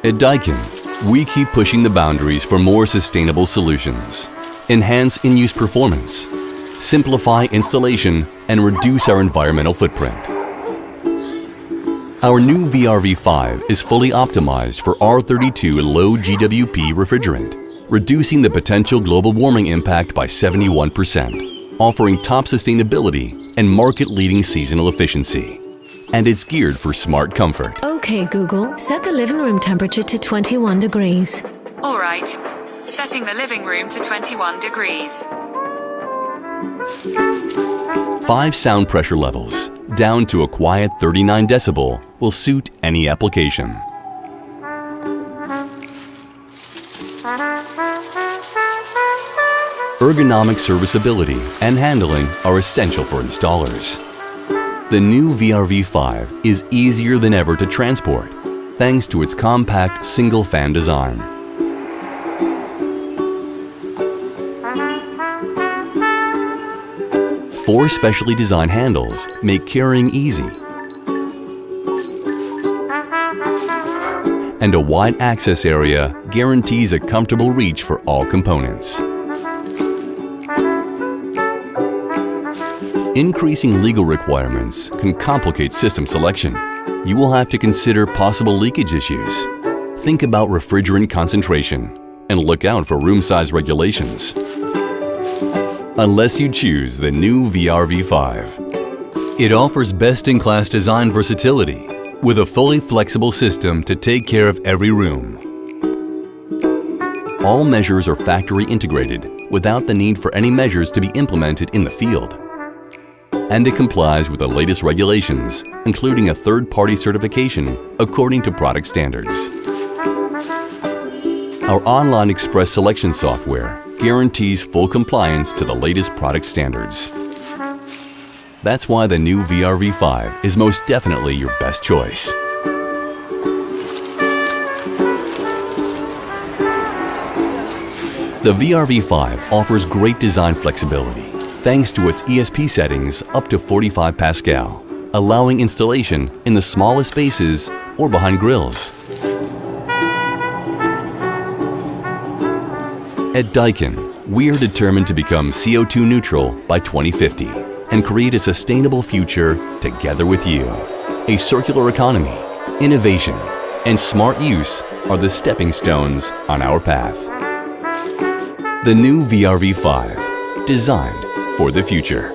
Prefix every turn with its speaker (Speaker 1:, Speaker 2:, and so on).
Speaker 1: At Daikin, we keep pushing the boundaries for more sustainable solutions, enhance in-use performance, simplify installation, and reduce our environmental footprint. Our new VRV5 is fully optimized for R32 low GWP refrigerant, reducing the potential global warming impact by 71%, offering top sustainability and market-leading seasonal efficiency. And it's geared for smart comfort.
Speaker 2: Okay, Google, set the living room temperature to 21 degrees.
Speaker 3: All right, setting the living room to 21 degrees.
Speaker 1: 5 sound pressure levels, down to a quiet 39 decibel, will suit any application. Ergonomic serviceability and handling are essential for installers. The new VRV5 is easier than ever to transport, thanks to its compact single-fan design. Four specially designed handles make carrying easy, and a wide access area guarantees a comfortable reach for all components. Increasing legal requirements can complicate system selection. You will have to consider possible leakage issues. Think about refrigerant concentration and look out for room size regulations. Unless you choose the new VRV5. It offers best-in-class design versatility with a fully flexible system to take care of every room. All measures are factory integrated without the need for any measures to be implemented in the field. And it complies with the latest regulations, including a third-party certification according to product standards. Our online express selection software guarantees full compliance to the latest product standards. That's why the new VRV5 is most definitely your best choice. The VRV5 offers great design flexibility thanks to its ESP settings up to 45 Pascal, allowing installation in the smallest spaces or behind grills. At Daikin, we are determined to become CO2 neutral by 2050 and create a sustainable future together with you. A circular economy, innovation, and smart use are the stepping stones on our path. The new VRV5, designed for the future.